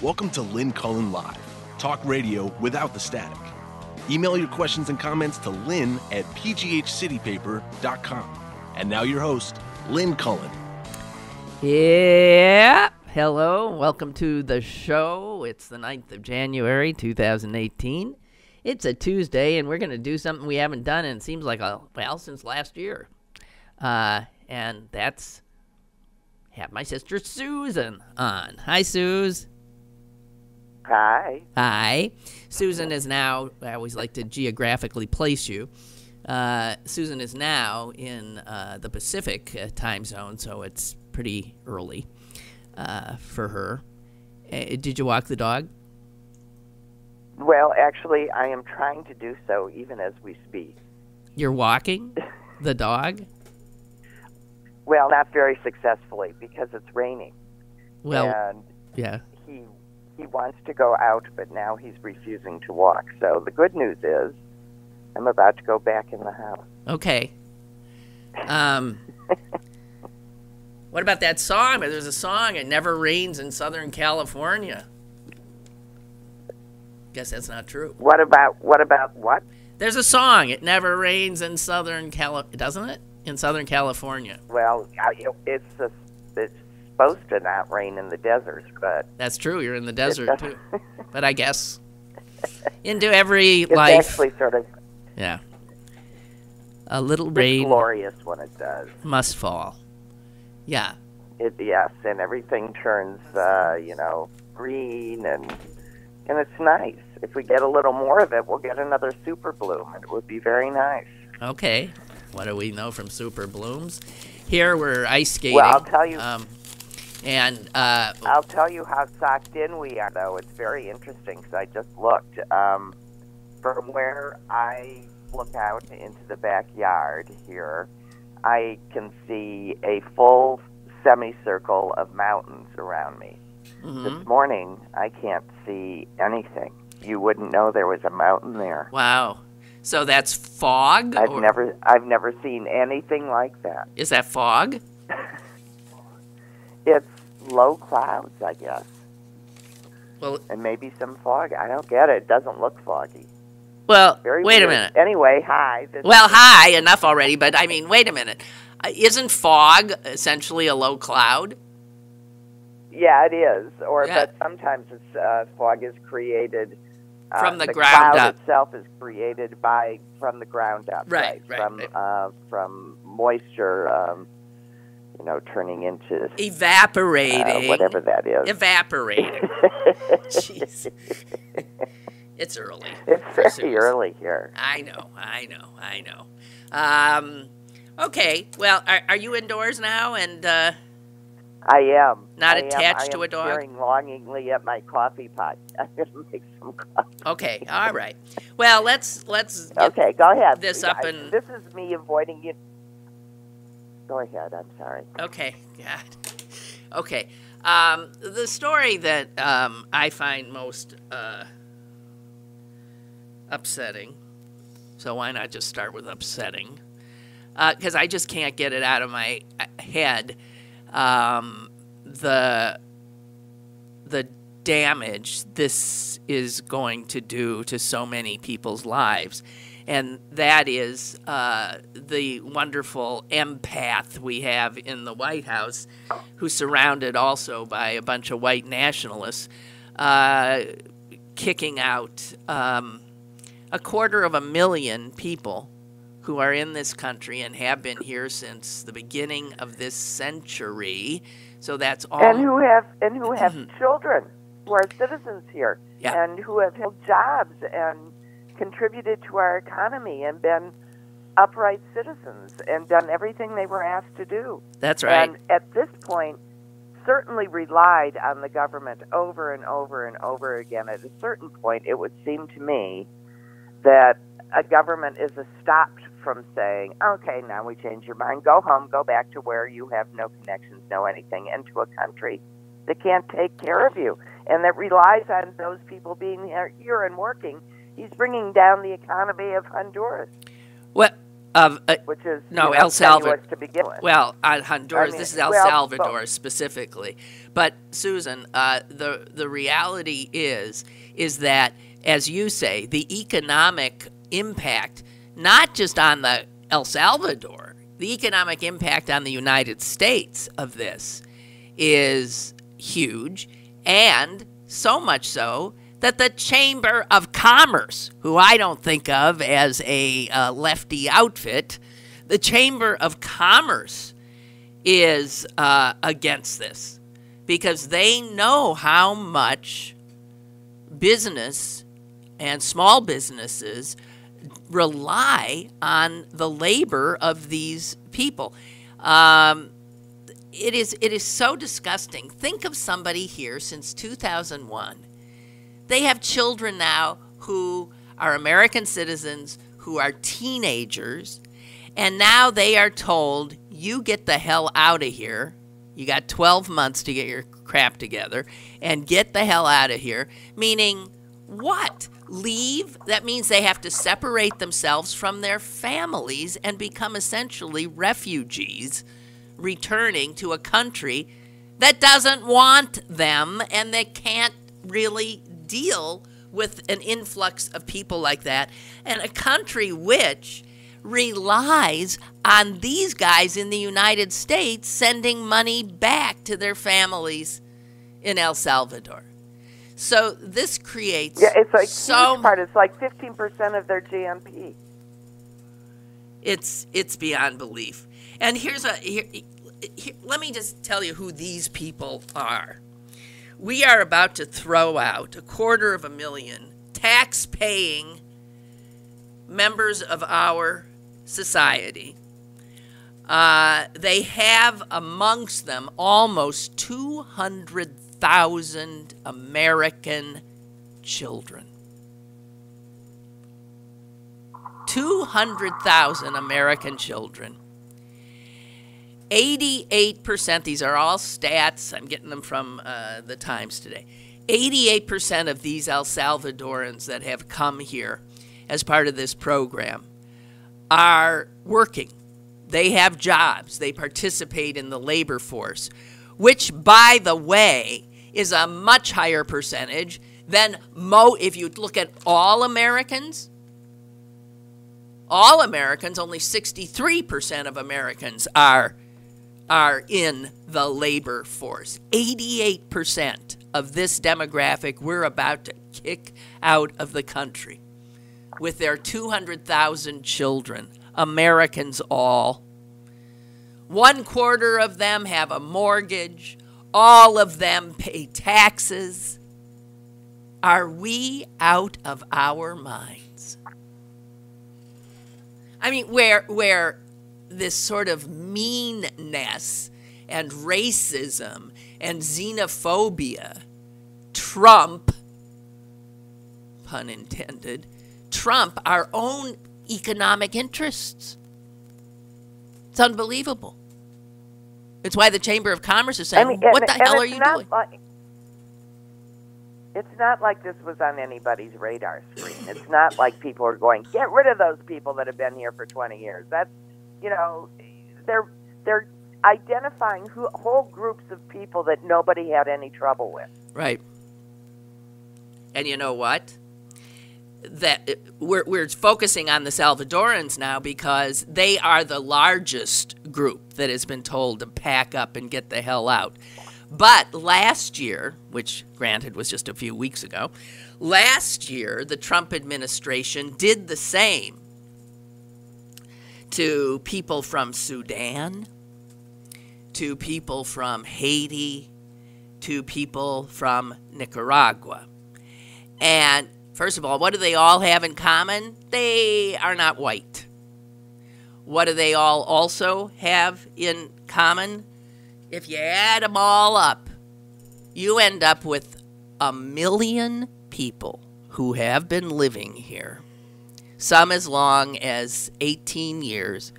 Welcome to Lynn Cullen Live, talk radio without the static. Email your questions and comments to lynn@pghcitypaper.com. And now your host, Lynn Cullen. Yeah, hello, welcome to the show. It's the 9th of January, 2018. It's a Tuesday, and we're going to do something we haven't done in, it seems like, since last year. And that's have my sister Susan on. Hi, Suze. Hi. Hi. Susan is now, I always like to geographically place you. Susan is now in the Pacific time zone, so it's pretty early for her. Did you walk the dog? Well, actually, I am trying to do so even as we speak. You're walking the dog? Well, not very successfully because it's raining. Well, and yeah. He wants to go out, but now he's refusing to walk. So the good news is I'm about to go back in the house. Okay. What about that song? There's a song, It Never Rains in Southern California. Guess that's not true. What about what? There's a song, It Never Rains in Southern California, doesn't it? In Southern California. Well, it's supposed to not rain in the desert, but... That's true, you're in the desert, too. But I guess into every it's life... It's actually sort of... Yeah. A little rain... It's glorious when it does. Must fall. Yeah. Yes, and everything turns, green, and it's nice. If we get a little more of it, we'll get another super bloom, and it would be very nice. Okay. What do we know from super blooms? Here we're ice skating. Well, I'll tell you. I'll tell you how socked in we are, though. It's very interesting because I just looked. From where I look out into the backyard here, I can see a full semicircle of mountains around me. Mm-hmm. This morning, I can't see anything. You wouldn't know there was a mountain there. Wow. So that's fog? I've never seen anything like that. Is that fog? It's low clouds, I guess. Well, and maybe some fog. I don't get it. It doesn't look foggy. Well, Very wait weird. a minute. Anyway, hi. Hi, enough already, but I mean, wait a minute. Isn't fog essentially a low cloud? Yeah, it is. But sometimes fog is created from the ground up. The cloud up. itself is created from the ground up. Right. From moisture, turning into evaporating. Whatever that is. Evaporating. Jeez. It's early. It's very early here. I know. Okay. Well, are you indoors now? And I am. Not attached to a dog? I am staring longingly at my coffee pot. I'm going to make some coffee. Okay. All right. Well, let's okay, go ahead. This up and... This is me avoiding you. Go ahead. I'm sorry. Okay. God. Okay. The story that I find most upsetting, so why not just start with upsetting? Because I just can't get it out of my head. The damage this is going to do to so many people's lives. And that is the wonderful empath we have in the White House, who's surrounded also by a bunch of white nationalists, kicking out 250,000 people who are in this country and have been here since the beginning of this century. So that's all. And who have children who are citizens here, and who have held jobs and contributed to our economy and been upright citizens and done everything they were asked to do. That's right. And at this point, certainly relied on the government over and over and over again. At a certain point, it would seem to me that a government is stopped from saying, okay, now we change your mind, go home, go back to where you have no connections, no anything, into a country that can't take care of you and that relies on those people being here and working. He's bringing down the economy of Honduras. Well, Of which is no, El Salvador tenuous to begin with. Well, Honduras. This is El well, Salvador specifically. But Susan, the reality is that, as you say, the economic impact, not just on the El Salvador, the economic impact on the United States of this is huge, and so much so that the Chamber of Commerce, who I don't think of as a lefty outfit, the Chamber of Commerce is against this because they know how much business and small businesses rely on the labor of these people. It is so disgusting. Think of somebody here since 2001. They have children now who are American citizens, who are teenagers, and now they are told, you get the hell out of here. You got 12 months to get your crap together and get the hell out of here. Meaning what? Leave? That means they have to separate themselves from their families and become essentially refugees, returning to a country that doesn't want them and that can't really deal with an influx of people like that, and a country which relies on these guys in the United States sending money back to their families in El Salvador. So this creates it's like so huge part. It's like 15% of their GNP. It's beyond belief. And let me just tell you who these people are. We are about to throw out 250,000 tax-paying members of our society. They have amongst them almost 200,000 American children. 200,000 American children. 88%, these are all stats, I'm getting them from the Times today. 88% of these El Salvadorans that have come here as part of this program are working. They have jobs. They participate in the labor force, which, by the way, is a much higher percentage than if you look at all Americans, only 63% of Americans are in the labor force. 88% of this demographic we're about to kick out of the country with their 200,000 children, Americans all. 1/4 of them have a mortgage. All of them pay taxes. Are we out of our minds? I mean, where this sort of meanness and racism and xenophobia trump, pun intended, trump our own economic interests. It's unbelievable. It's why the Chamber of Commerce is saying, what the hell are you doing? It's not like this was on anybody's radar screen. It's not like people are going, get rid of those people that have been here for 20 years. That's, they're identifying whole groups of people that nobody had any trouble with. Right. And you know what? That we're focusing on the Salvadorans now because they are the largest group that has been told to pack up and get the hell out. But last year, which granted was just a few weeks ago, last year the Trump administration did the same to people from Sudan, to people from Haiti, to people from Nicaragua. And first of all, what do they all have in common? They are not white. What do they all also have in common? If you add them all up, you end up with 1 million people who have been living here, some as long as 18 years,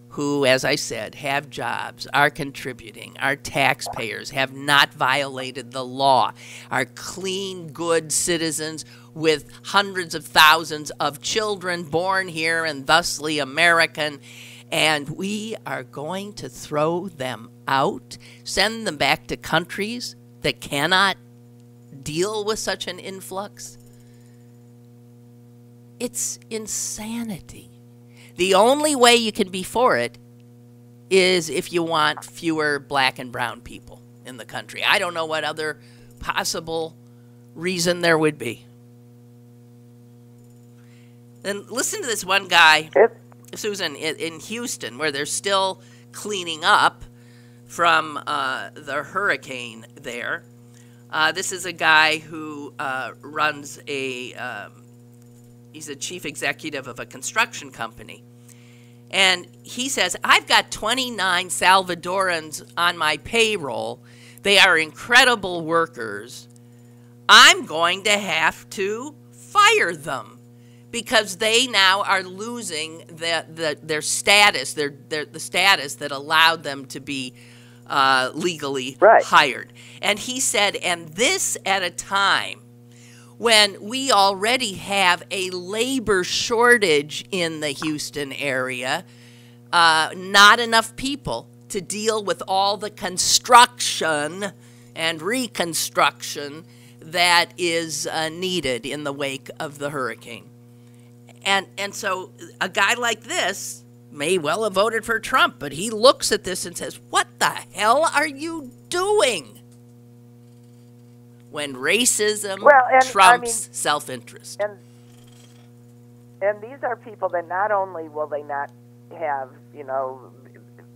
who, as I said, have jobs, are contributing, are taxpayers, have not violated the law, are clean, good citizens with hundreds of thousands of children born here and thusly American, and we are going to throw them out, send them back to countries that cannot deal with such an influx? It's insanity. The only way you can be for it is if you want fewer black and brown people in the country. I don't know what other possible reason there would be. And listen to this one guy, Susan, in Houston, where they're still cleaning up from the hurricane there. This is a guy who runs he's a chief executive of a construction company. And he says, I've got 29 Salvadorans on my payroll. They are incredible workers. I'm going to have to fire them because they now are losing their status, the status that allowed them to be legally hired. And he said, and this at a time when we already have a labor shortage in the Houston area, not enough people to deal with all the construction and reconstruction that is needed in the wake of the hurricane. And so a guy like this may well have voted for Trump, but he looks at this and says, what the hell are you doing? When racism trumps self-interest. And these are people that not only will they not have,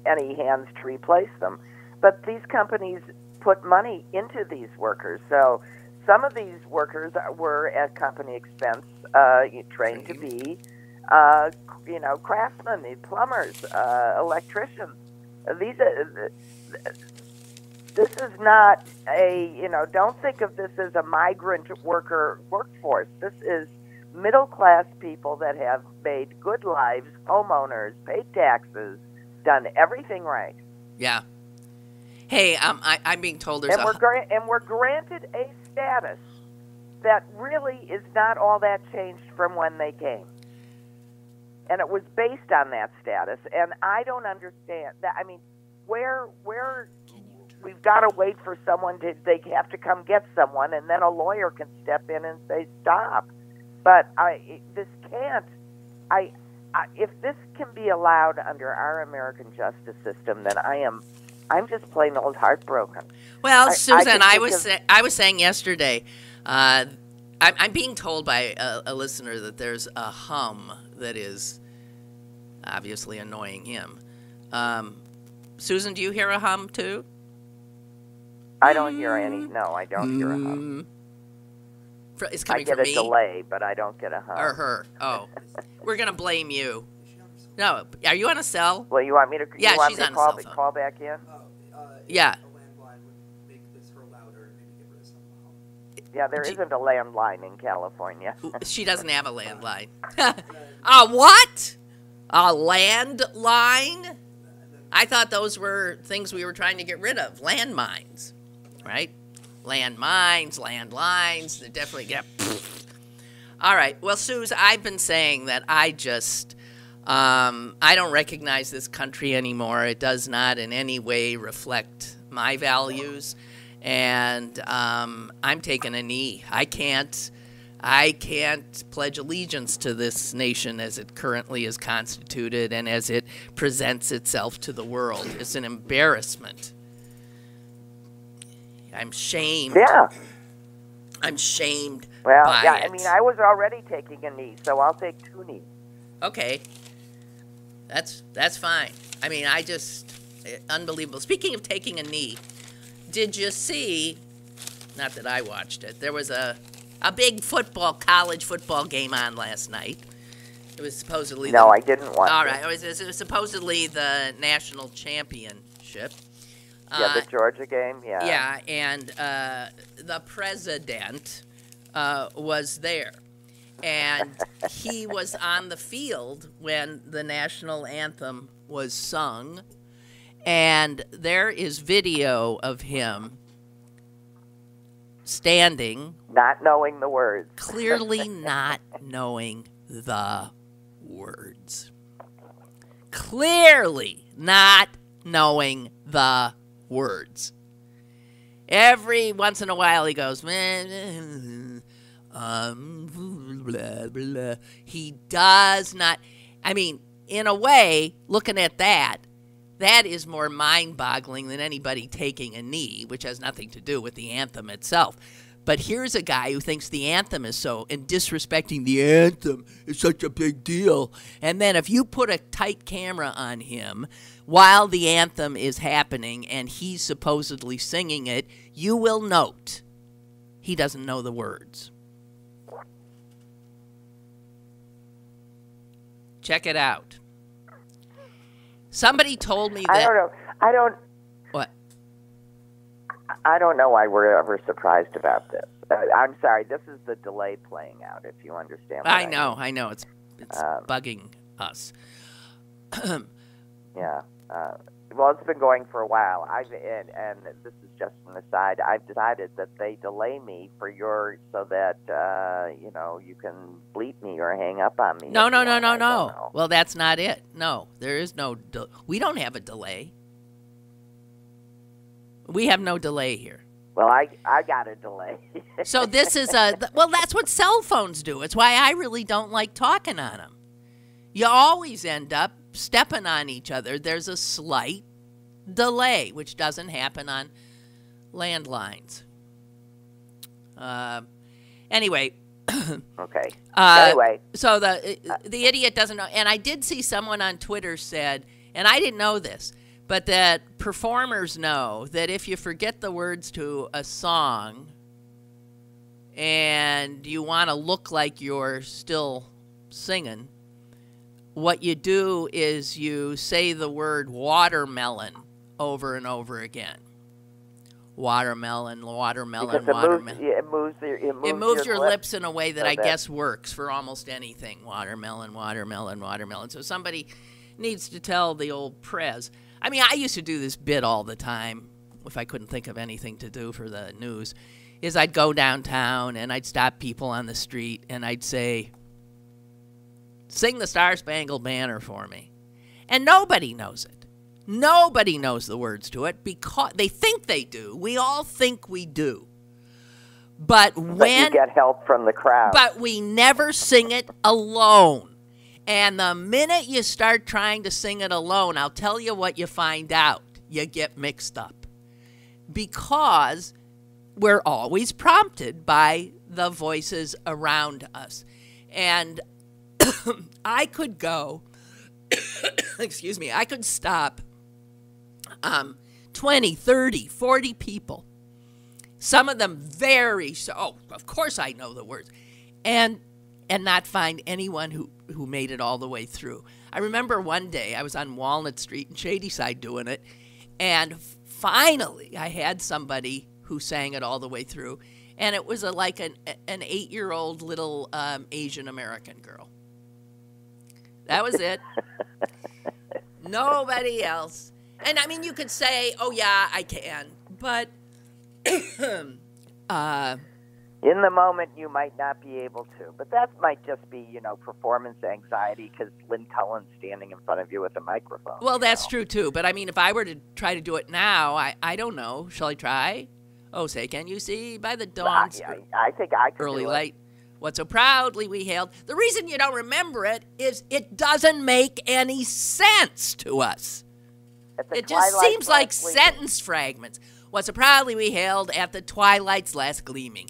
any hands to replace them, but these companies put money into these workers. So some of these workers were at company expense trained to be, craftsmen, plumbers, electricians. This is not don't think of this as a migrant workforce. This is middle-class people that have made good lives, homeowners, paid taxes, done everything right. Yeah. Hey, I'm being told there's and we're granted a status that really is not all that changed from when they came. And it was based on that status, and I don't understand that. I mean, where we've got to wait for someone they have to come get someone, and then a lawyer can step in and say stop. But if this can be allowed under our American justice system, then I'm just plain old heartbroken. Well, Susan, I was saying yesterday, I'm being told by a listener that there's a hum that is obviously annoying him. Susan, do you hear a hum too? I don't hear any. No, I don't hear a hum. It's coming from me. I get a me? delay, but I don't get a hum. Or her. Oh, we're gonna blame you. No, are you on a cell? Well, you want me to? Yeah, you want she's me on to a cell phone. Call back in. Yeah. A landline would make this her louder and maybe give her some hum. Yeah, there isn't a landline in California. She doesn't have a landline. A what? A landline? I thought those were things we were trying to get rid of. Landmines, right? Landmines, landlines, they definitely get... All right. Well, Suze, I've been saying that I just... I don't recognize this country anymore. It does not in any way reflect my values. And I'm taking a knee. I can't pledge allegiance to this nation as it currently is constituted and as it presents itself to the world. It's an embarrassment. I'm shamed. Yeah. I'm shamed well, by yeah, it. I mean, I was already taking a knee, so I'll take 2 knees. Okay. That's fine. I mean, unbelievable. Speaking of taking a knee, did you see, not that I watched it, there was a big college football game on last night. It was supposedly... No, I didn't watch All it. right. It was supposedly the national championship. Yeah, the Georgia game, yeah. Yeah, and the president was there. And he was on the field when the national anthem was sung. And there is video of him standing, not knowing the words. clearly not knowing the words. Clearly not knowing the words. Every once in a while he goes, blah, blah. He does not, I mean, in a way, looking at that, that is more mind-boggling than anybody taking a knee, which has nothing to do with the anthem itself. But here's a guy who thinks the anthem is so, and disrespecting the anthem is such a big deal. And then if you put a tight camera on him while the anthem is happening and he's supposedly singing it, you will note he doesn't know the words. Check it out. Somebody told me that... What? I don't know why we're ever surprised about this. I'm sorry. This is the delay playing out, if you understand what I know. It's bugging us. Yeah. Well, it's been going for a while. And this is just an aside. I've decided that they delay me so that you can bleep me or hang up on me. No. Well, that's not it. No, there is no. We don't have a delay. We have no delay here. Well, I got a delay. So this is well, that's what cell phones do. It's why I really don't like talking on them. You always end up stepping on each other. There's a slight delay, which doesn't happen on landlines. Anyway. Okay. Anyway. So the idiot doesn't know. And I did see someone on Twitter said, and I didn't know this, but that performers know that if you forget the words to a song and you want to look like you're still singing, what you do is you say the word watermelon over and over again. Watermelon, watermelon, watermelon. It moves your lips in a way that I guess works for almost anything. Watermelon, watermelon, watermelon. So somebody needs to tell the old prez. I mean, I used to do this bit all the time if I couldn't think of anything to do for the news, is I'd go downtown and I'd stop people on the street and I'd say, sing the Star Spangled Banner for me. And nobody knows it. Nobody knows the words to it because they think they do. We all think we do. But you get help from the crowd. But we never sing it alone. And the minute you start trying to sing it alone, I'll tell you what you find out. You get mixed up. Because we're always prompted by the voices around us. And I could go, excuse me, I could stop 20, 30, 40 people. Some of them of course I know the words. And not find anyone who made it all the way through. I remember one day I was on Walnut Street in Shadyside doing it, and finally I had somebody who sang it all the way through, and it was like an 8-year-old little Asian American girl. That was it. Nobody else. And I mean, you could say, oh yeah, I can, but in the moment, you might not be able to. But that might just be, performance anxiety because Lynn Cullen's standing in front of you with a microphone. Well, that's true, too. But, I mean, if I were to try to do it now, I don't know. Shall I try? Oh, say, can you see by the dawn's I think I could early do light what so proudly we hailed. The reason you don't remember it is it doesn't make any sense to us. It just seems like sentence fragments. What so proudly we hailed at the twilight's last gleaming.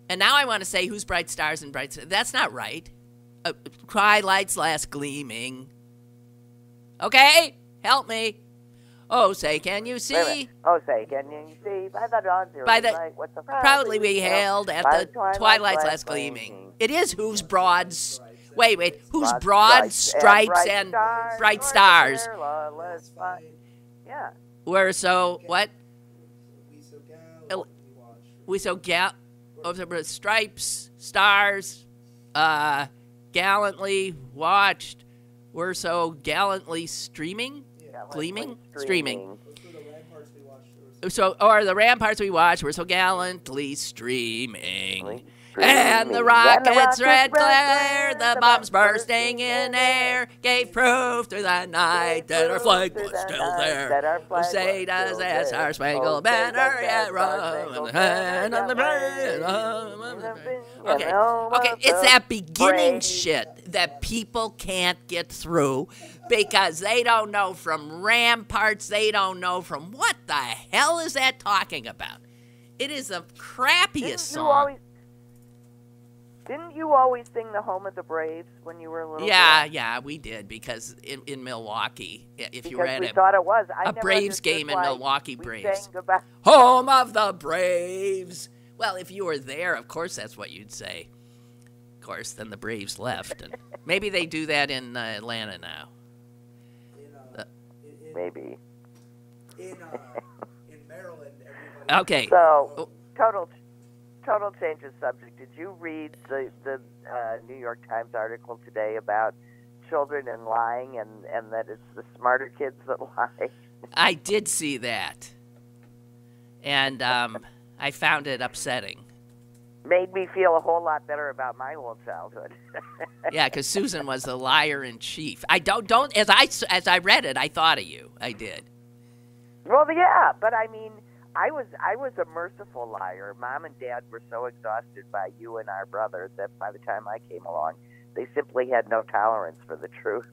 And now I want to say, whose bright stars and bright stars? That's not right. Twilight's last gleaming. Okay? Help me. Oh, say, can you see? Oh, say, can you see? By the dawn's early light, what's so proudly we hailed at the twilight's last gleaming. It is whose broad... Wait. Whose broad stripes and bright stars. Yeah. Were so... What? We so stripes, stars, gallantly watched, were so gallantly streaming, gleaming, streaming. ramparts we watched. Or the ramparts we watched were so gallantly streaming. And the rockets red glare, the bombs bursting in air, gave proof through the night that our flag was still there. Oh, say does that Star Spangled Banner yet run in the hand of the brave? Okay, it's that beginning shit that people can't get through because they don't know from ramparts, they don't know from what the hell is that talking about. It is the crappiest song. Didn't you always sing the Home of the Braves when you were a little Yeah, girl? yeah, we did because in Milwaukee, if you Because were at we thought it was. I a never Braves understood game in why Milwaukee, we Braves. sang about Home of the Braves. Well, if you were there, of course that's what you'd say. Of course, then the Braves left. And maybe they do that in Atlanta now. maybe. In Maryland, everybody. Okay. So, total change of subject. Did you read the New York Times article today about children and lying and that it's the smarter kids that lie? I did see that. And I found it upsetting. Made me feel a whole lot better about my whole childhood. Yeah, because Susan was the liar in chief. I don't as I read it, I thought of you. I did. Well, yeah, but I mean, I was a merciful liar. Mom and Dad were so exhausted by you and our brother that by the time I came along, they simply had no tolerance for the truth.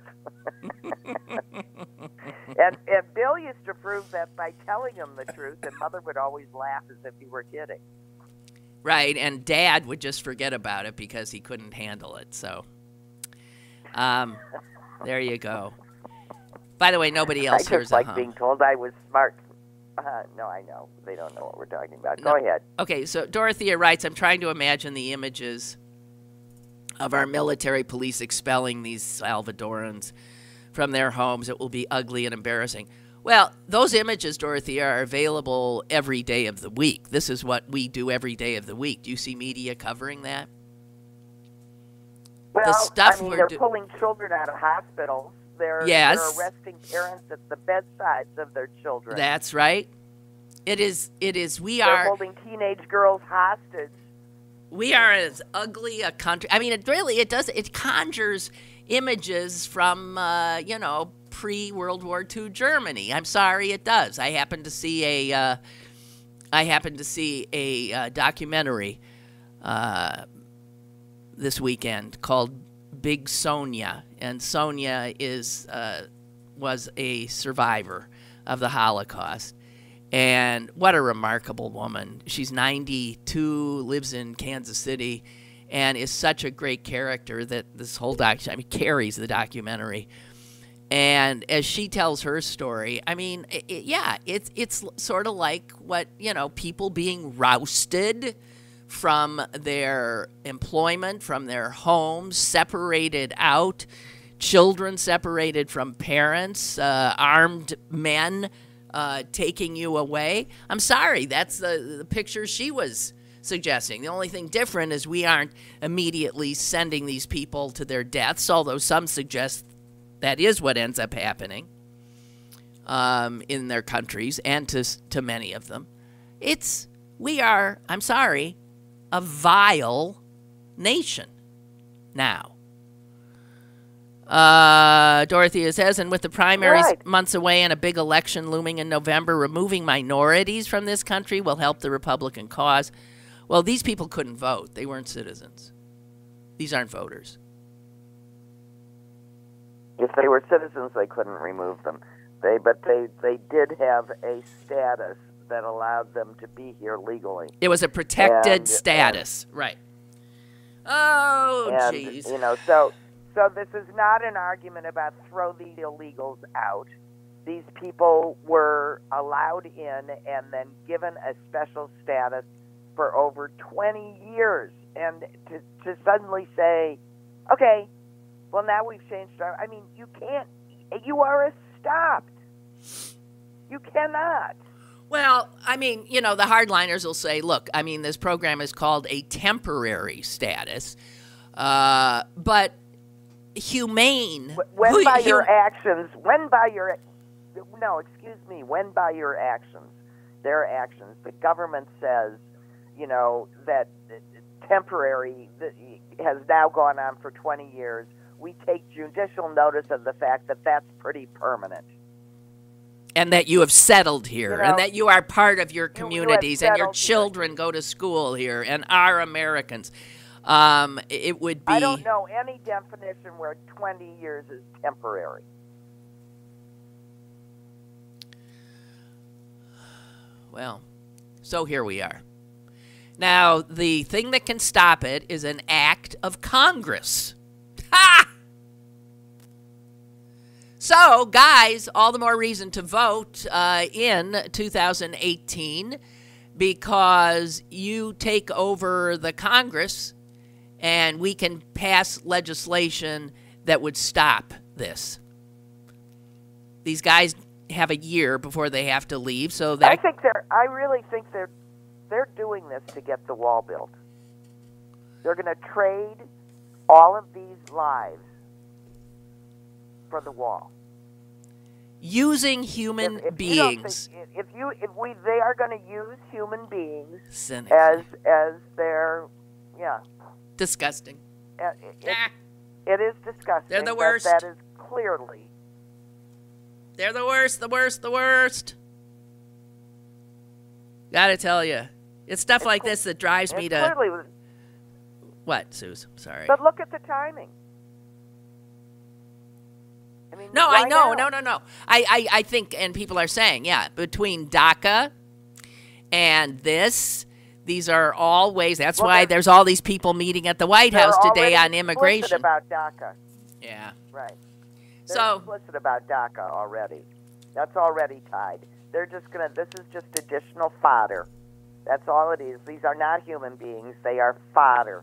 and Bill used to prove that by telling him the truth, and Mother would always laugh as if he were kidding. Right, and Dad would just forget about it because he couldn't handle it. So, there you go. By the way, nobody else I hears just like a hum. being told I was smart. No, I know. They don't know what we're talking about. Go ahead. Okay, so Dorothea writes, I'm trying to imagine the images of our military police expelling these Salvadorans from their homes. It will be ugly and embarrassing. Well, those images, Dorothea, are available every day of the week. This is what we do every day of the week. Do you see media covering that? Well, The stuff I mean, we're they're pulling children out of hospitals. They're arresting parents at the bedsides of their children. That's right. It is. They're holding teenage girls hostage. We are as ugly a country. I mean, it conjures images from, pre-World War II Germany. I'm sorry, it does. I happened to see a documentary this weekend called Big Sonia, and Sonia was a survivor of the Holocaust. And what a remarkable woman. She's 92, lives in Kansas City, and is such a great character that this whole carries the documentary. And as she tells her story, I mean, it's sort of like what, people being rousted from their employment, from their homes, separated out, children separated from parents, armed men taking you away. I'm sorry, that's the picture she was suggesting. The only thing different is we aren't immediately sending these people to their deaths, although some suggest that is what ends up happening in their countries and to many of them. We are, I'm sorry, a vile nation now. Dorothea says, and with the primaries months away and a big election looming in November, removing minorities from this country will help the Republican cause. Well, these people couldn't vote. They weren't citizens. These aren't voters. If they were citizens, they couldn't remove them. But they did have a status that allowed them to be here legally. It was a protected status, right? Oh, jeez. So this is not an argument about throw the illegals out. These people were allowed in and then given a special status for over 20 years. And to suddenly say, okay, well, now we've changed our... I mean, you can't... You are stopped. You cannot. Well, I mean, the hardliners will say, look, I mean, this program is called a temporary status, but humane... When by your actions, no, excuse me, when by your actions, their actions, the government says, that temporary has now gone on for 20 years, we take judicial notice of the fact that that's pretty permanent. And that you have settled here, and that you are part of your communities, and your children go to school here, and are Americans. It would be... I don't know any definition where 20 years is temporary. Well, so here we are. Now, the thing that can stop it is an act of Congress. Ha! So, guys, all the more reason to vote in 2018, because you take over the Congress and we can pass legislation that would stop this. These guys have a year before they have to leave, so that... I really think they're doing this to get the wall built. They're going to trade all of these lives for the wall. Using human beings. They are going to use human beings cynically as their, disgusting. It is disgusting. They're the worst. That is clearly. They're the worst, the worst, the worst. Gotta tell you. It's stuff like this that drives me to... Clearly, what, Suze? Sorry. But look at the timing. I mean, no, I know. Now? No. I think, and people are saying, between DACA and this, these are all ways. That's why there's all these people meeting at the White House today on immigration. About DACA. Yeah. Right. They're explicit about DACA already. That's already tied. They're just this is just additional fodder. That's all it is. These are not human beings. They are fodder.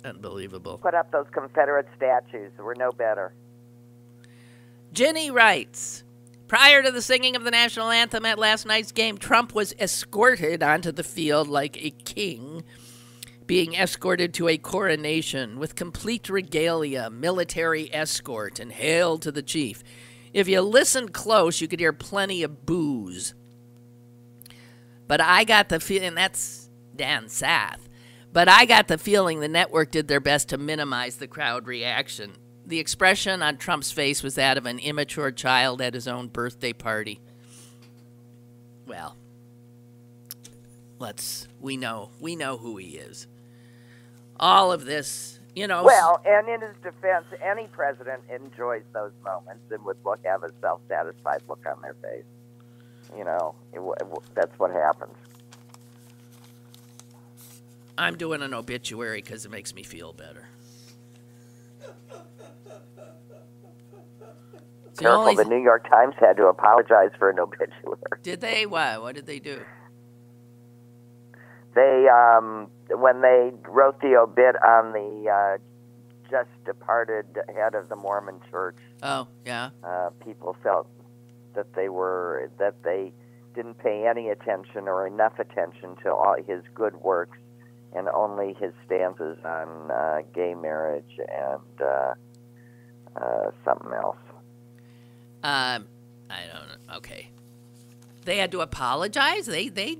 Unbelievable. Put up those Confederate statues. We're no better. Jenny writes, prior to the singing of the national anthem at last night's game, Trump was escorted onto the field like a king, being escorted to a coronation with complete regalia, military escort, and hail to the chief. If you listened close, you could hear plenty of boos. But I got the feeling, that's Dan Sath, but I got the feeling the network did their best to minimize the crowd reaction. The expression on Trump's face was that of an immature child at his own birthday party. Well, we know who he is. All of this, Well, and in his defense, any president enjoys those moments and would have a self-satisfied look on their face. That's what happens. I'm doing an obituary because it makes me feel better. Careful, the New York Times had to apologize for an obituary. Did they? What did they do? They, when they wrote the obit on the just departed head of the Mormon Church, people felt that they didn't pay any attention or enough attention to all his good works and only his stances on gay marriage and something else. I don't know. Okay. They had to apologize? They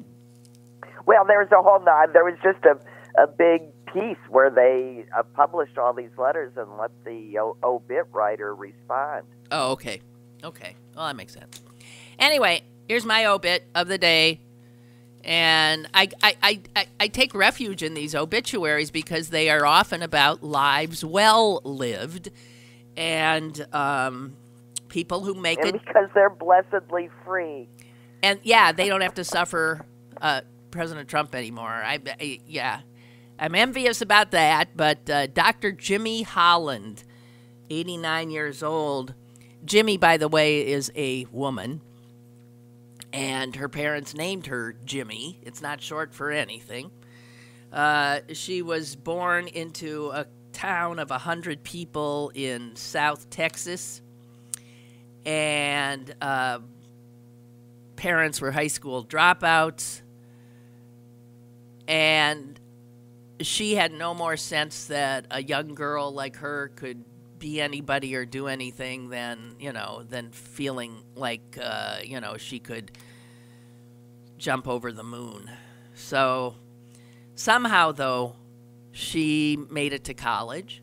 Well, there was just a big piece where they published all these letters and let the obit writer respond. Oh, okay. Okay. Well, that makes sense. Anyway, here's my obit of the day. And I take refuge in these obituaries because they are often about lives well lived and people who make it. Because they're blessedly free. And, they don't have to suffer President Trump anymore. I'm envious about that. But Dr. Jimmy Holland, 89 years old. Jimmy, by the way, is a woman. And her parents named her Jimmy. It's not short for anything. She was born into a town of 100 people in South Texas. And parents were high school dropouts. And she had no more sense that a young girl like her could be anybody or do anything than, than feeling like, she could jump over the moon. So somehow, though, she made it to college,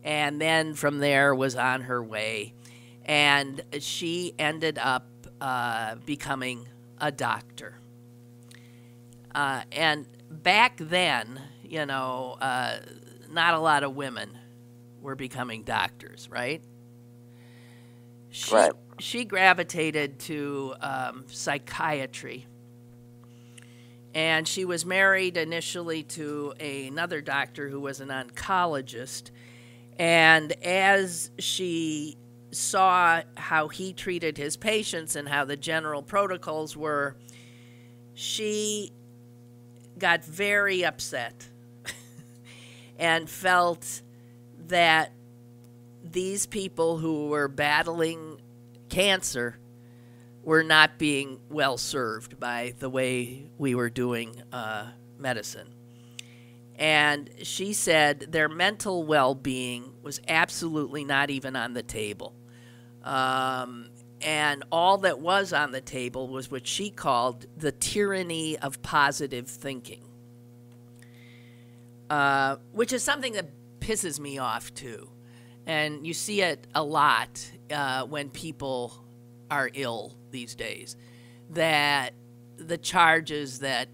and then from there was on her way, and she ended up becoming a doctor. And back then, not a lot of women were becoming doctors, right? Right. She gravitated to psychiatry. And she was married initially to another doctor who was an oncologist. And as she saw how he treated his patients and how the general protocols were, she got very upset and felt that these people who were battling cancer were not being well served by the way we were doing medicine. And she said their mental well-being was absolutely not even on the table. And all that was on the table was what she called the tyranny of positive thinking, which is something that pisses me off, too. And you see it a lot when people are ill these days, that the charge is that,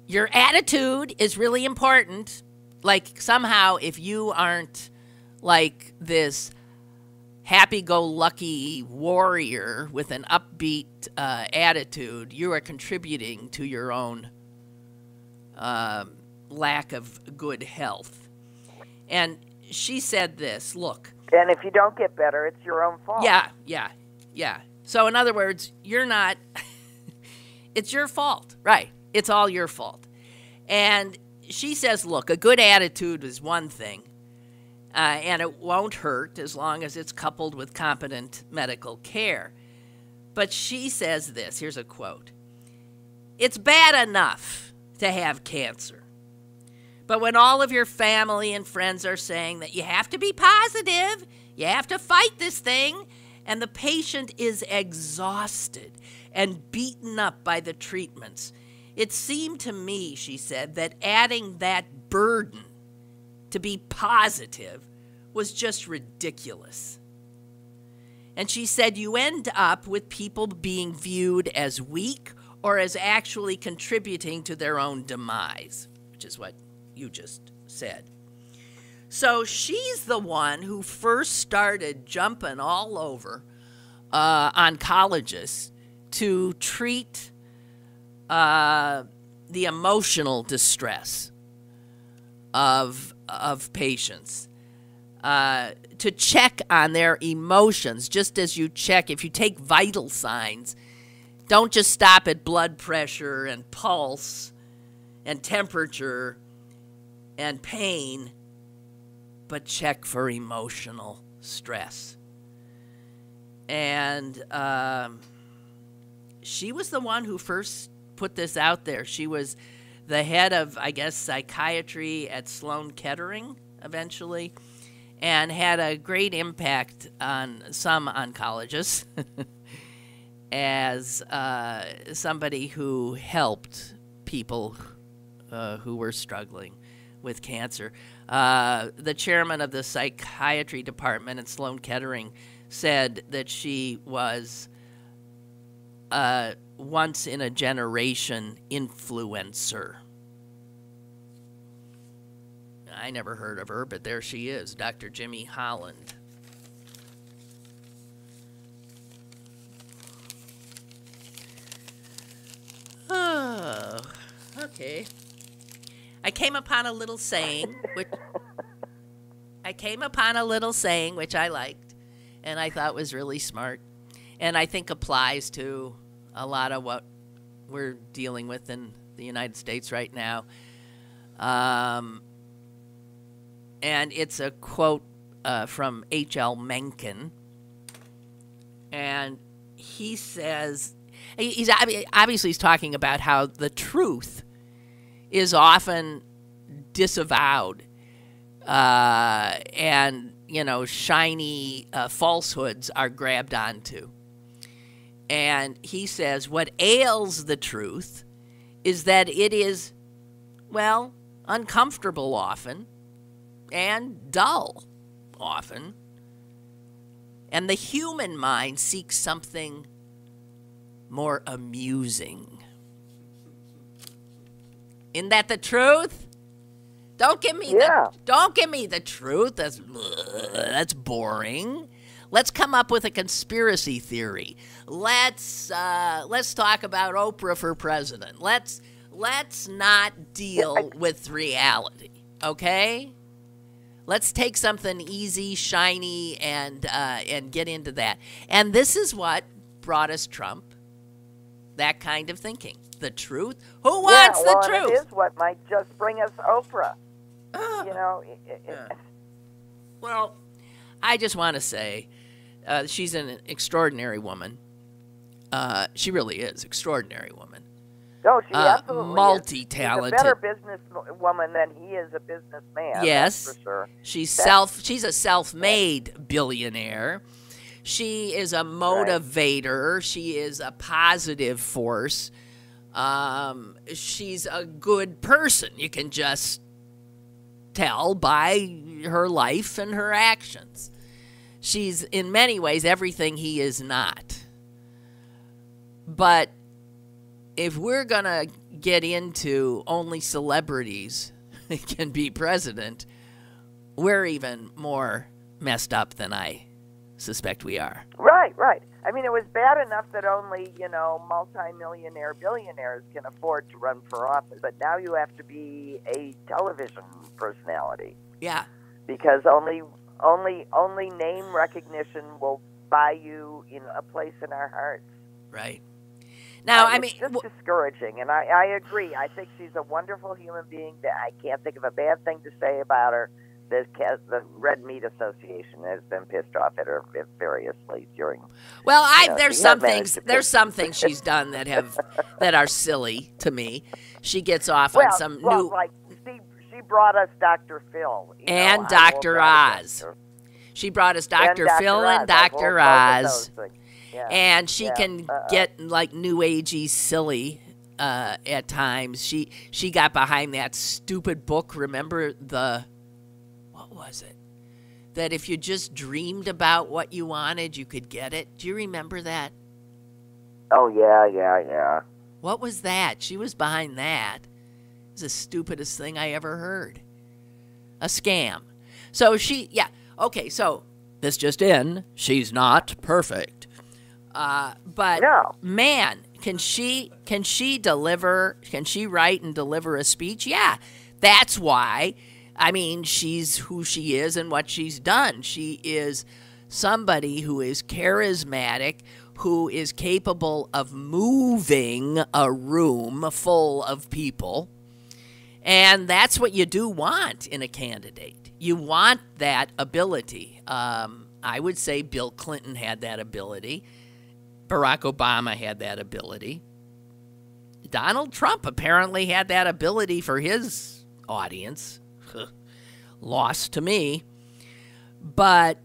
your attitude is really important. Like, somehow, if you aren't like this happy-go-lucky warrior with an upbeat attitude, you are contributing to your own lack of good health. And she said this, look. And if you don't get better, it's your own fault. Yeah. So in other words, you're not, it's your fault, right? It's all your fault. And she says, look, a good attitude is one thing, and it won't hurt as long as it's coupled with competent medical care. But she says this, here's a quote: "It's bad enough to have cancer, but when all of your family and friends are saying that you have to be positive, you have to fight this thing, and the patient is exhausted and beaten up by the treatments, it seemed to me," she said, "that adding that burden to be positive was just ridiculous." And she said you end up with people being viewed as weak or as actually contributing to their own demise, which is what you just said. So she's the one who first started jumping all over oncologists to treat the emotional distress of patients, to check on their emotions, just as you check, if you take vital signs, don't just stop at blood pressure and pulse and temperature and pain, but check for emotional stress. And she was the one who first put this out there. She was the head of, I guess, psychiatry at Sloan Kettering eventually, and had a great impact on some oncologists as somebody who helped people who were struggling with cancer. The chairman of the psychiatry department at Sloan Kettering said that she was once-in-a-generation influencer. I never heard of her, but there she is, Dr. Jimmy Holland. Oh, okay. I came upon a little saying, which I liked, and I thought was really smart, and I think applies to a lot of what we're dealing with in the United States right now. And it's a quote from H.L. Mencken, and he says, he's talking about how the truth is often disavowed and, shiny falsehoods are grabbed onto. And he says what ails the truth is that it is, well, uncomfortable often and dull often. And the human mind seeks something more amusing. Isn't that the truth? Don't give me the truth. That's boring. Let's come up with a conspiracy theory. Let's talk about Oprah for president. Let's not deal with reality, okay? Let's take something easy, shiny, and get into that. And this is what brought us Trump. That kind of thinking. The truth? Who wants the truth? It is what might just bring us Oprah. Well, I just want to say she's an extraordinary woman. She really is extraordinary woman. Oh, she absolutely multi-talented. She's a better businesswoman than he is a businessman. Yes, that's for sure. She's a self-made billionaire. She is a motivator. Right. She is a positive force. She's a good person. You can just tell by her life and her actions. She's, in many ways, everything he is not. But if we're going to get into only celebrities can be president, we're even more messed up than I suspect we are. Right. I mean, it was bad enough that only, multi-millionaire billionaires can afford to run for office. But now you have to be a television personality. Yeah. Because only name recognition will buy you, a place in our hearts. Right. Now, it's just discouraging, and I agree. I think she's a wonderful human being. I can't think of a bad thing to say about her. The Red Meat Association has been pissed off at her variously during. Well, there's some things she's done that are silly to me. She gets off on some new. Like she brought us Dr. Phil and Dr. Oz. She brought us Dr. Phil and Dr. Oz. Yeah, and she can get like new agey silly at times. She got behind that stupid book. Remember what was it? That if you just dreamed about what you wanted, you could get it. Do you remember that? Oh yeah. What was that? She was behind that. It was the stupidest thing I ever heard. A scam. So okay. So this just in: she's not perfect. But no. Man, can she deliver? Can she write and deliver a speech? Yeah, that's why. I mean, she's who she is and what she's done. She is somebody who is charismatic, who is capable of moving a room full of people, and that's what you do want in a candidate. You want that ability. I would say Bill Clinton had that ability. Barack Obama had that ability. Donald Trump apparently had that ability for his audience. Lost to me. But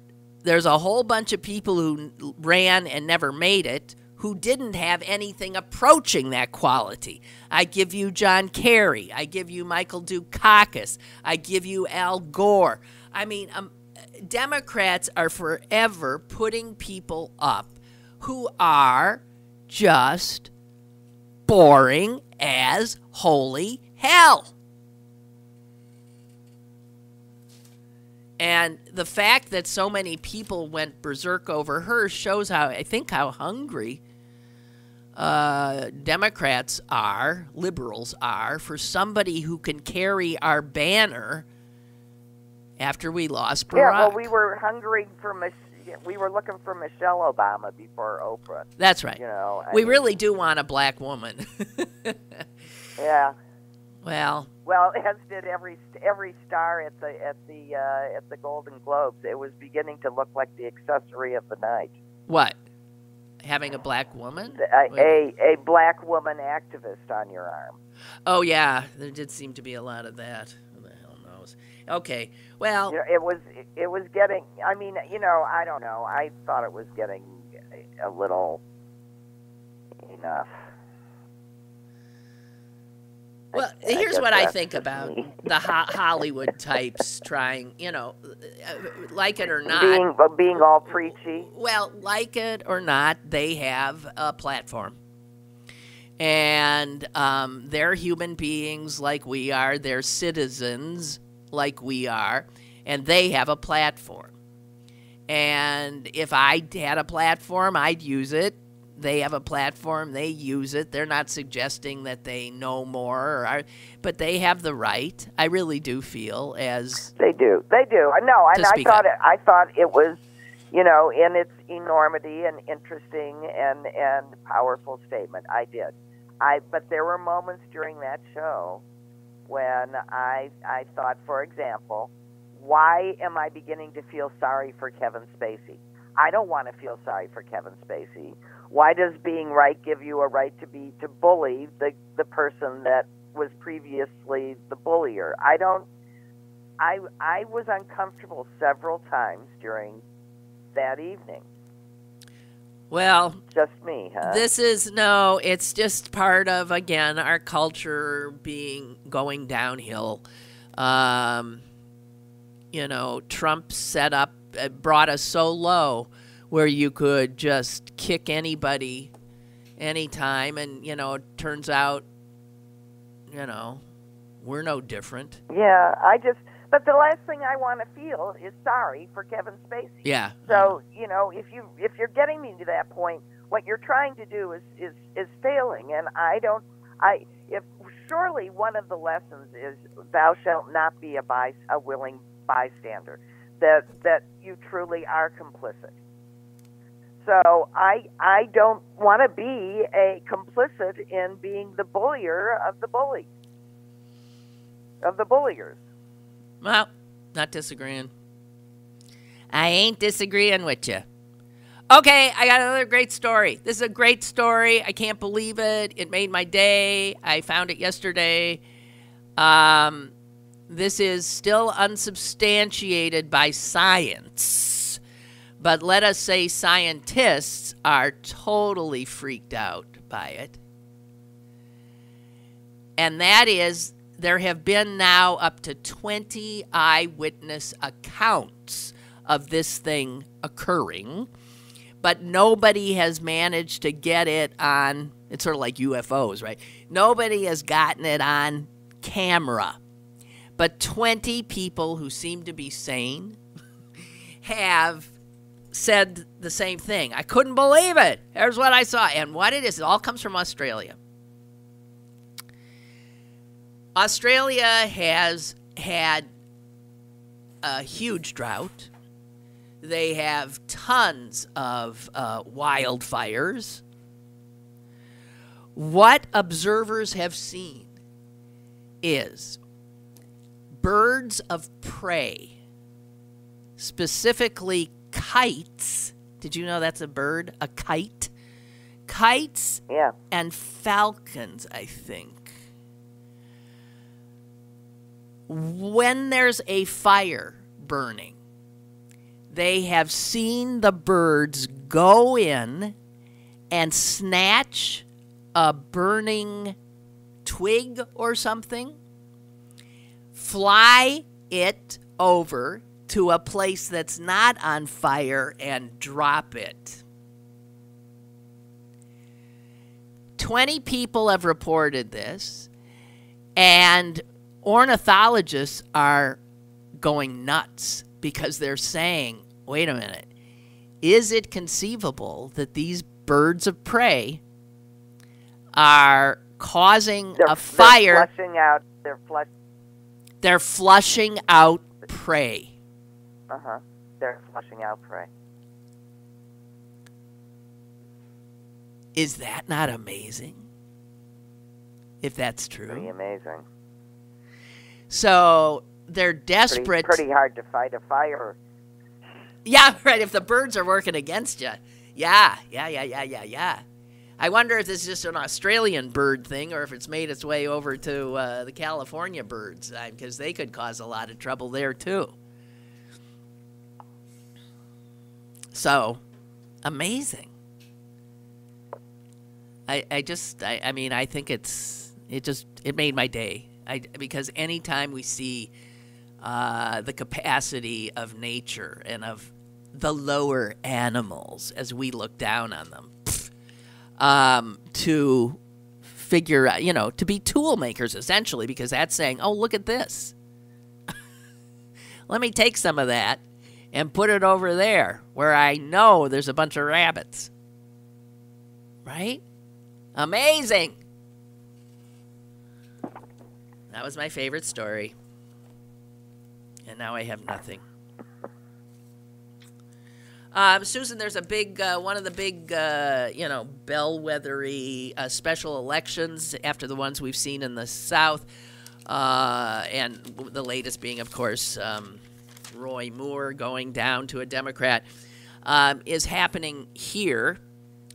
there's a whole bunch of people who ran and never made it who didn't have anything approaching that quality. I give you John Kerry. I give you Michael Dukakis. I give you Al Gore. I mean, Democrats are forever putting people up who are just boring as holy hell. And the fact that so many people went berserk over her shows how hungry Democrats are, liberals are, for somebody who can carry our banner after we lost Barack. Yeah, well, we were hungry we were looking for Michelle Obama before Oprah. That's right. We really do want a black woman. Yeah. Well, as did every star at the Golden Globes. It was beginning to look like the accessory of the night. What? Having a black woman? A black woman activist on your arm. Oh yeah, there did seem to be a lot of that. Who the hell knows? Okay. Well, it was getting. I mean, I don't know. I thought it was getting a little enough. Well, I here's guess what I that's think just about me. the Hollywood types trying, like it or not. being all preachy. Well, like it or not, they have a platform. And they're human beings like we are. They're citizens like we are. And they have a platform. And if I had a platform, I'd use it. They have a platform, they use it. They're not suggesting that they know more, but they have the right. I really do feel as they do. No, and I thought it was, in its enormity, an interesting and powerful statement. I did. But there were moments during that show when I thought, for example, why am I beginning to feel sorry for Kevin Spacey? I don't want to feel sorry for Kevin Spacey. Why does being right give you a right to bully the person that was previously the bullier? I was uncomfortable several times during that evening. Well, just me, huh? It's just part of, again, our culture going downhill. Trump brought us so low where you could just kick anybody anytime, and it turns out we're no different. Yeah, but the last thing I want to feel is sorry for Kevin Spacey. Yeah. So, if you're getting me to that point, what you're trying to do is failing, and if surely one of the lessons is thou shalt not be a willing bystander, that you truly are complicit. So I don't want to be a complicit in being the bullier of the bullies, of the bulliers. Well, not disagreeing. I ain't disagreeing with you. Okay, I got another great story. This is a great story. I can't believe it. It made my day. I found it yesterday. This is still unsubstantiated by science, but let us say scientists are totally freaked out by it. And that is, there have been now up to 20 eyewitness accounts of this thing occurring, but nobody has managed to get it on. It's sort of like UFOs, right? Nobody has gotten it on camera. But 20 people who seem to be sane have said the same thing. I couldn't believe it. Here's what I saw. And what it is, it all comes from Australia. Australia has had a huge drought. They have tons of wildfires. What observers have seen is birds of prey, specifically kites. Did you know that's a bird? A kite? Kites, yeah, and falcons, I think. When there's a fire burning, they have seen the birds go in and snatch a burning twig or something, fly it over to a place that's not on fire and drop it. 20 people have reported this, and ornithologists are going nuts because they're saying, wait a minute, is it conceivable that these birds of prey are causing a fire? They're flushing out prey. They're flushing out prey. Is that not amazing? If that's true. Pretty amazing. So they're desperate. Pretty hard to fight a fire. Yeah, right. If the birds are working against you. Yeah. I wonder if this is just an Australian bird thing or if it's made its way over to the California birds, because they could cause a lot of trouble there, too. So, amazing. I mean, I think it made my day. Because anytime we see the capacity of nature and of the lower animals as we look down on them, to figure out, to be tool makers, essentially, because that's saying, oh, look at this. Let me take some of that and put it over there where I know there's a bunch of rabbits. Right? Amazing. That was my favorite story. And now I have nothing. Susan, there's a big, one of the big, bellwethery special elections after the ones we've seen in the South. And the latest being, of course, Roy Moore going down to a Democrat, is happening here,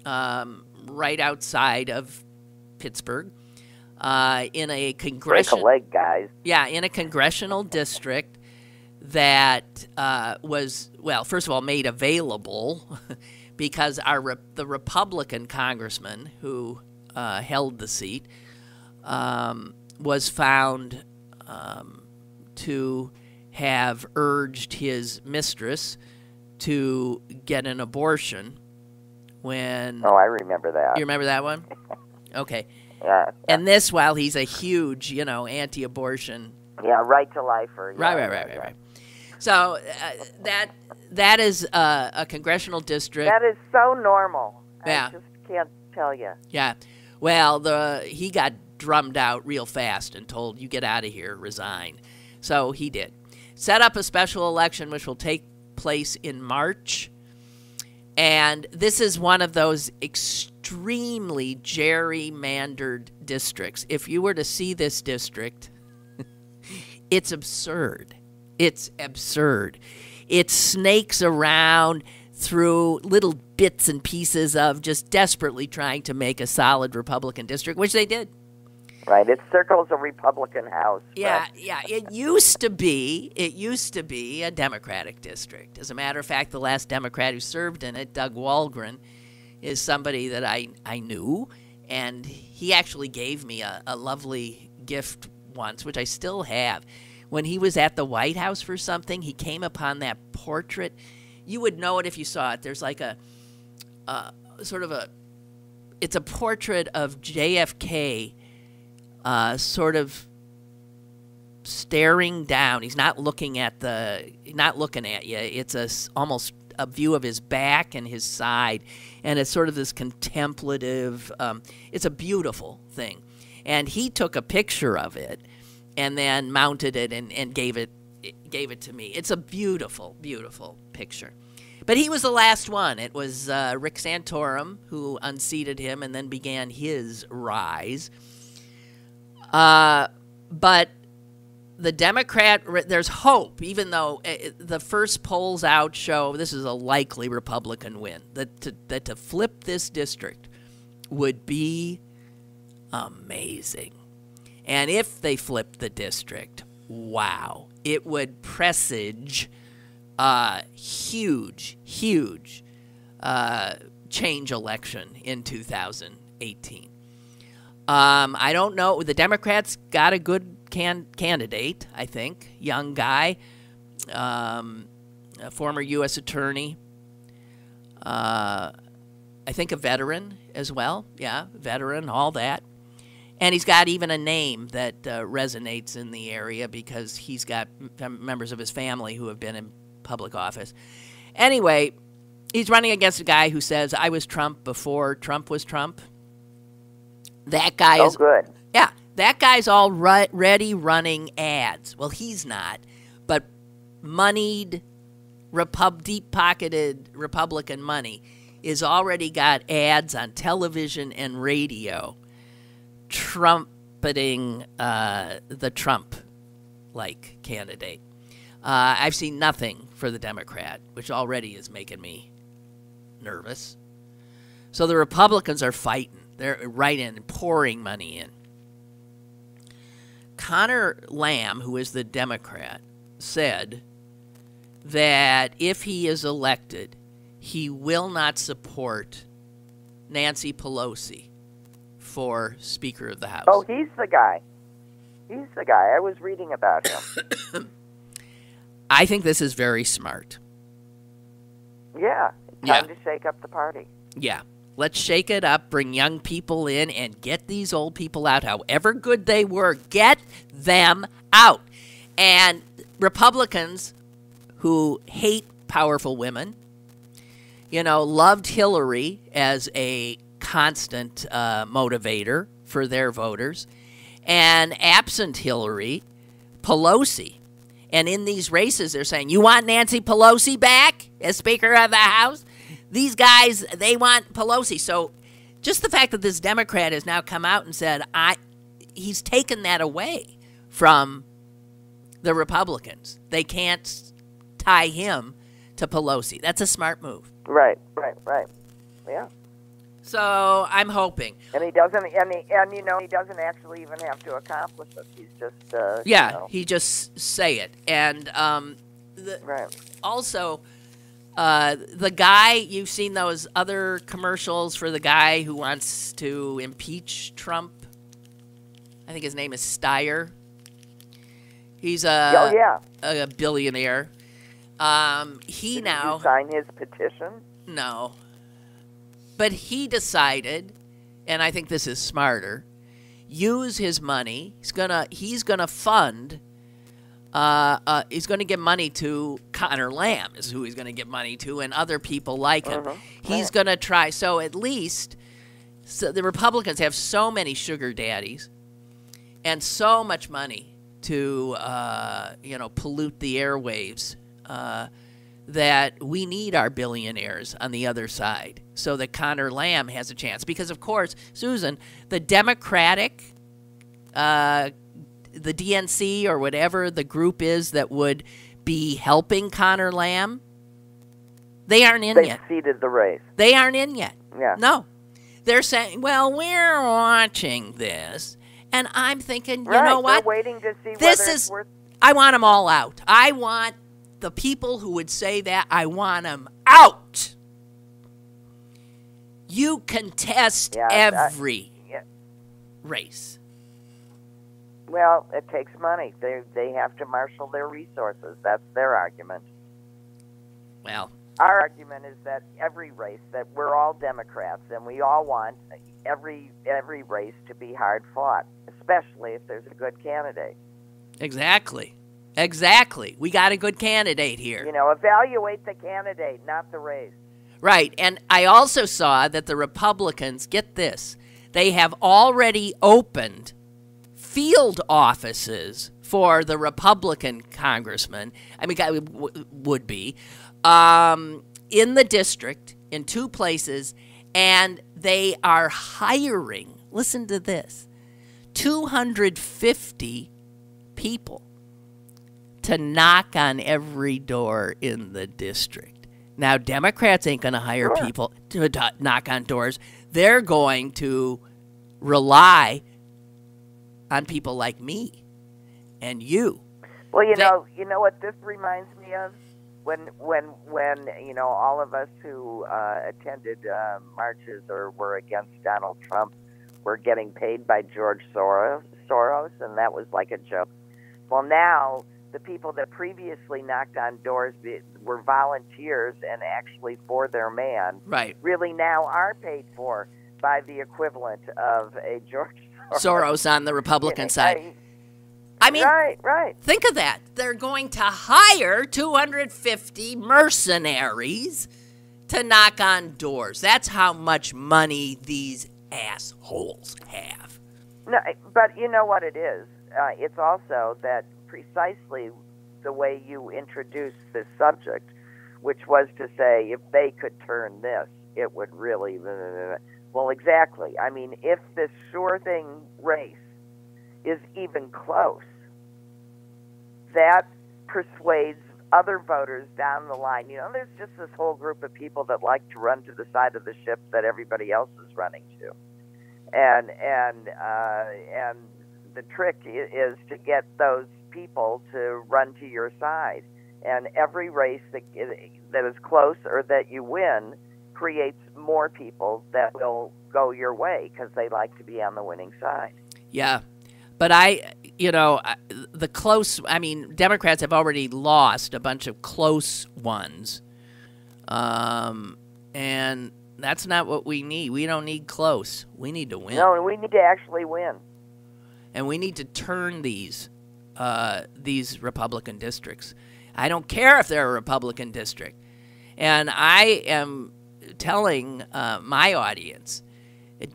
right outside of Pittsburgh, in a congressional... Break a leg, guys. Yeah, in a congressional district that was, well, first of all, made available because the Republican congressman who held the seat was found to have urged his mistress to get an abortion when... Oh, I remember that. You remember that one? Okay. Yeah. And this while he's a huge, anti-abortion... Yeah, right to lifer. Yeah, Right. So that is a congressional district. That is so normal. Yeah. I just can't tell you. Yeah. Well, he got drummed out real fast and told, you get out of here, resign. So he did. Set up a special election which will take place in March. And this is one of those extremely gerrymandered districts. If you were to see this district, it's absurd. It's absurd. It snakes around through little bits and pieces of just desperately trying to make a solid Republican district, which they did. Right, it circles a Republican house. Yeah. It used to be a Democratic district. As a matter of fact, the last Democrat who served in it, Doug Walgren, is somebody that I knew, and he actually gave me a lovely gift once, which I still have. When he was at the White House for something, he came upon that portrait. You would know it if you saw it. There's like it's a portrait of JFK sort of staring down. He's not looking at you. It's almost a view of his back and his side, and it's sort of this contemplative. It's a beautiful thing, and he took a picture of it and then mounted it and gave it to me. It's a beautiful, beautiful picture. But he was the last one. It was Rick Santorum who unseated him and then began his rise. But the Democrat, there's hope, even though the first polls out show this is a likely Republican win. That to flip this district would be amazing. And if they flipped the district, wow, it would presage huge change election in 2018. I don't know. The Democrats got a good candidate, I think. Young guy, a former U.S. attorney. I think a veteran as well. Yeah, veteran, all that. And he's got even a name that resonates in the area because he's got members of his family who have been in public office. Anyway, he's running against a guy who says, I was Trump before Trump was Trump. That guy is good. Yeah, that guy's already running ads. Well, he's not, but moneyed, deep-pocketed Republican money is already got ads on television and radio trumpeting the Trump-like candidate. I've seen nothing for the Democrat, which already is making me nervous. So the Republicans are fighting. They're right in, pouring money in. Connor Lamb, who is the Democrat, said that if he is elected, he will not support Nancy Pelosi for Speaker of the House. Oh, he's the guy. He's the guy. I was reading about him. I think this is very smart. Yeah. Time to shake up the party. Yeah. Let's shake it up, bring young people in, and get these old people out. However good they were, get them out. And Republicans who hate powerful women, loved Hillary as a constant motivator for their voters, and absent Hillary, Pelosi. And in these races, they're saying, you want Nancy Pelosi back as Speaker of the House? These guys, they want Pelosi. So just the fact that this Democrat has now come out and said, he's taken that away from the Republicans. They can't tie him to Pelosi. That's a smart move. Right. Yeah. So I'm hoping. And he doesn't, he doesn't actually even have to accomplish it. He's just, he just say it. And right. Also, the guy, you've seen those other commercials for the guy who wants to impeach Trump. I think his name is Steyer. He's a billionaire. Did you sign his petition? No. But he decided, and I think this is smarter, use his money. He's gonna fund. He's going to give money to Connor Lamb is who he's going to give money to, and other people like him. He's going to try. So at least the Republicans have so many sugar daddies and so much money to pollute the airwaves that we need our billionaires on the other side so that Connor Lamb has a chance. Because, of course, Susan, the Democratic, the DNC or whatever the group is that would be helping Connor Lamb, they aren't in yet. They've seeded the race. They aren't in yet. Yeah. No. They're saying, well, we're watching this. And I'm thinking, you know what? They're waiting to see this whether is, it's worth. I want them all out. I want the people who would say that, I want them out. You contest every race. Well, it takes money. They have to marshal their resources. That's their argument. Well, our argument is that every race, that we're all Democrats, and we all want every race to be hard fought, especially if there's a good candidate. Exactly. We got a good candidate here. Evaluate the candidate, not the race. Right. And I also saw that the Republicans, get this, they have already opened field offices for the Republican congressman, would be, in the district, in 2 places, and they are hiring, listen to this, 250 people to knock on every door in the district. Now, Democrats ain't going to hire people to knock on doors. They're going to rely on people like me and you. Well, you know what this reminds me of? When all of us who attended marches or were against Donald Trump were getting paid by George Soros, and that was like a joke. Well, now the people that previously knocked on doors were volunteers and actually for their man. Right. Really now are paid for by the equivalent of a George Soros on the Republican side. Right. Think of that. They're going to hire 250 mercenaries to knock on doors. That's how much money these assholes have. No, but you know what it is? It's also that precisely the way you introduced this subject, which was to say, if they could turn this, it would really... Well, exactly. I mean, if this sure thing race is even close, that persuades other voters down the line. There's just this whole group of people that like to run to the side of the ship that everybody else is running to, and the trick is to get those people to run to your side. And every race that is close or that you win creates more people that will go your way because they like to be on the winning side. Yeah. But Democrats have already lost a bunch of close ones. And that's not what we need. We don't need close. We need to win. No, we need to actually win. And we need to turn these Republican districts. I don't care if they're a Republican district. And I am telling my audience,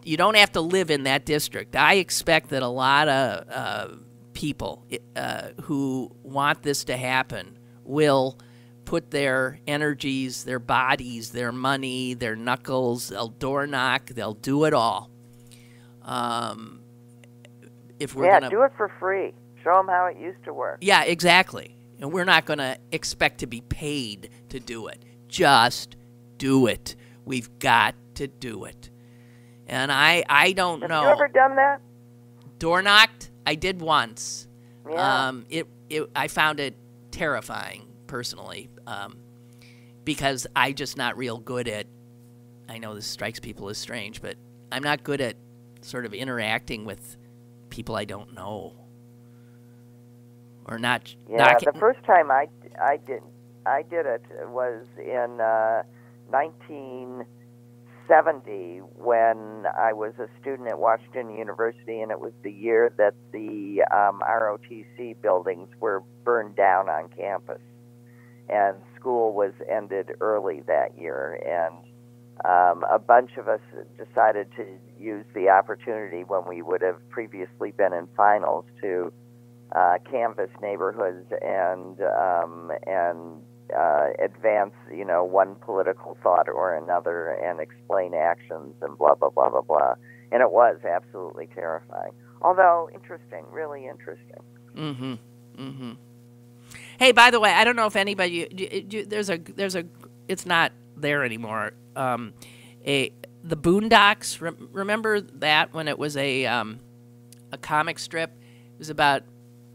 you don't have to live in that district. I expect that a lot of people who want this to happen will put their energies, their bodies, their money, their knuckles, they'll door knock, they'll do it all. If we're gonna do it for free. Show them how it used to work. Yeah, exactly. And we're not going to expect to be paid to do it. Just do it. We've got to do it. And I don't know. Have you ever done that? Door knocked? I did once. Yeah. I found it terrifying, personally, because I'm just not real good at, I know this strikes people as strange, but I'm not good at sort of interacting with people I don't know. Or not. Yeah, the first time I did it was in 1970 when I was a student at Washington University, and it was the year that the ROTC buildings were burned down on campus, and school was ended early that year, and a bunch of us decided to use the opportunity when we would have previously been in finals to canvass neighborhoods and advance, one political thought or another and explain actions and blah, blah, blah, blah, blah. And it was absolutely terrifying. Although interesting, really interesting. Mm-hmm. Mm-hmm. Hey, by the way, I don't know if anybody, there's a, it's not there anymore. The Boondocks, remember that when it was a comic strip? It was about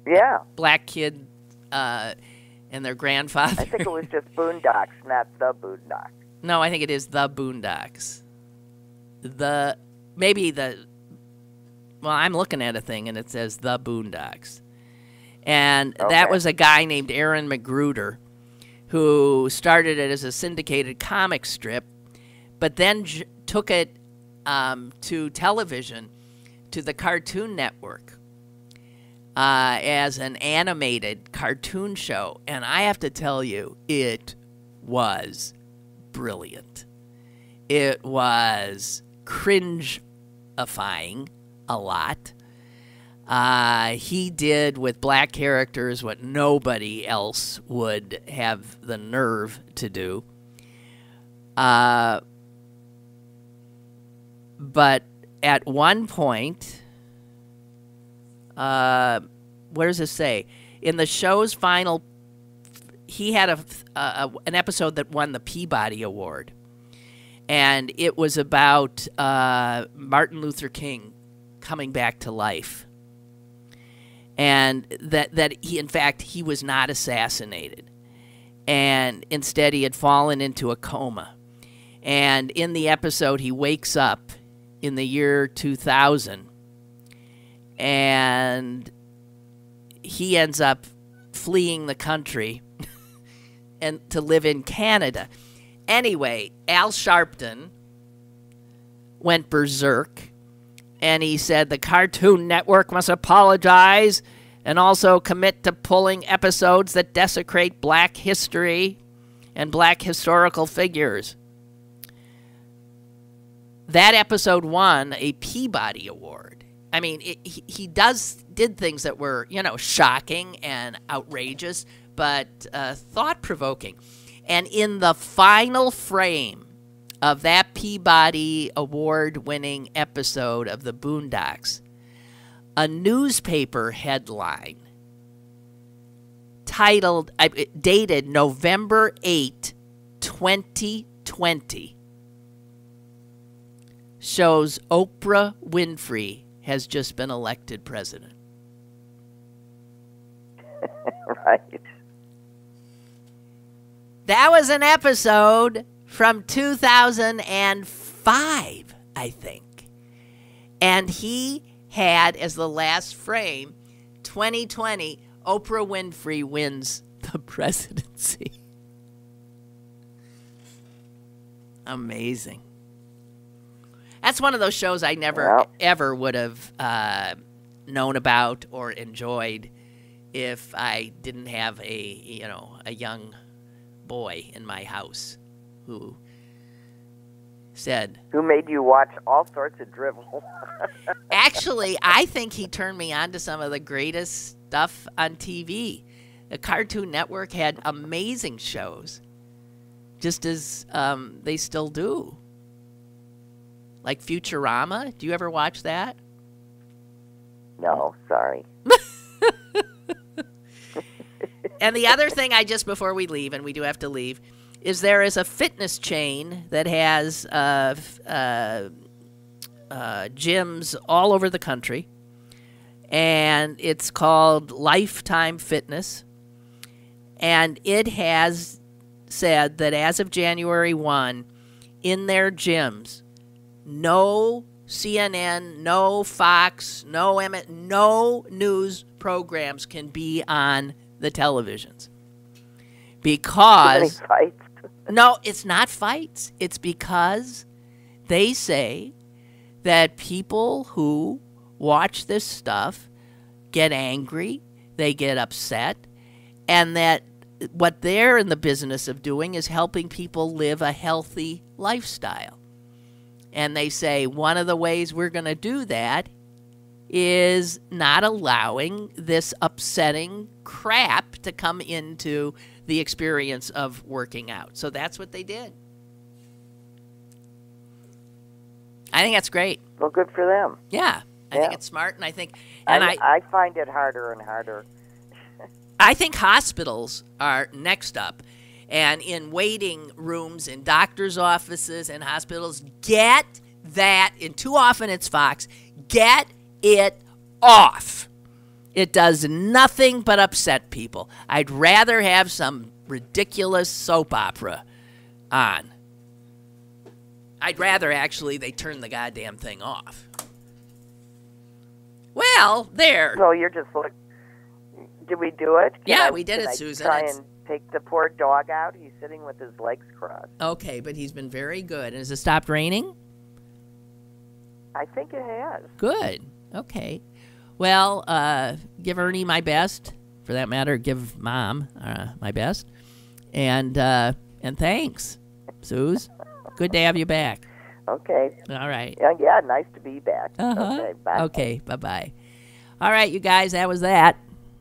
a black kid and their grandfather. I think it was just Boondocks, not the Boondocks. No, I think it is the Boondocks. Well, I'm looking at a thing and it says the Boondocks. And that was a guy named Aaron Magruder who started it as a syndicated comic strip, but then took it to television, to the Cartoon Network, as an animated cartoon show. And I have to tell you, it was brilliant. It was cringe-ifying a lot. He did with black characters what nobody else would have the nerve to do. But at one point, what does this say? In the show's final, he had an episode that won the Peabody Award. And it was about Martin Luther King coming back to life. And that he, in fact, he was not assassinated. And instead he had fallen into a coma. And in the episode, he wakes up in the year 2000. And he ends up fleeing the country and to live in Canada. Anyway, Al Sharpton went berserk. And he said the Cartoon Network must apologize and also commit to pulling episodes that desecrate black history and black historical figures. That episode won a Peabody Award. I mean, he did things that were, shocking and outrageous, but thought-provoking. And in the final frame of that Peabody Award-winning episode of the Boondocks, a newspaper headline dated November 8, 2020, shows Oprah Winfrey has just been elected president. Right. That was an episode from 2005, I think. And he had as the last frame, 2020, Oprah Winfrey wins the presidency. Amazing. That's one of those shows I never, ever would have known about or enjoyed if I didn't have a young boy in my house who said... Who made you watch all sorts of drivel. Actually, I think he turned me on to some of the greatest stuff on TV. The Cartoon Network had amazing shows, just as they still do. Like Futurama. Do you ever watch that? No, sorry. And the other thing before we leave, and we do have to leave, is there is a fitness chain that has gyms all over the country, and it's called Lifetime Fitness, and it has said that as of January 1, in their gyms, no CNN, no Fox, no news programs can be on the televisions. Because... fights. No, it's not fights. It's because they say that people who watch this stuff get angry, they get upset, and that what they're in the business of doing is helping people live a healthy lifestyle. And they say one of the ways we're going to do that is not allowing this upsetting crap to come into the experience of working out. So that's what they did. I think that's great. Well, good for them. Yeah. I think it's smart, and I think... I find it harder and harder. I think hospitals are next up. And in waiting rooms, in doctors' offices and hospitals, get that, and too often it's Fox, get it off. It does nothing but upset people. I'd rather have some ridiculous soap opera on. I'd rather, actually, they turn the goddamn thing off. Well, there. So you're just like, did we do it? We did it, Susan. Try and take the poor dog out? He's sitting with his legs crossed. Okay, but he's been very good. And has it stopped raining? I think it has. Good. Okay. Well, give Ernie my best. For that matter, give Mom my best. And thanks, Suze. Good to have you back. Okay. All right. Yeah, nice to be back. Uh-huh. Okay, bye. Okay, bye-bye. All right, you guys, that was that.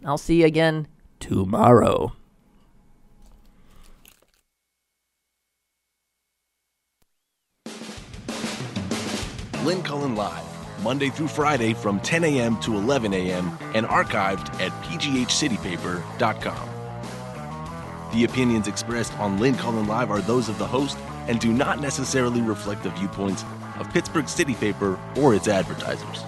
I'll see you again tomorrow. Lynn Cullen Live, Monday through Friday from 10 a.m. to 11 a.m. and archived at pghcitypaper.com. The opinions expressed on Lynn Cullen Live are those of the host and do not necessarily reflect the viewpoints of Pittsburgh City Paper or its advertisers.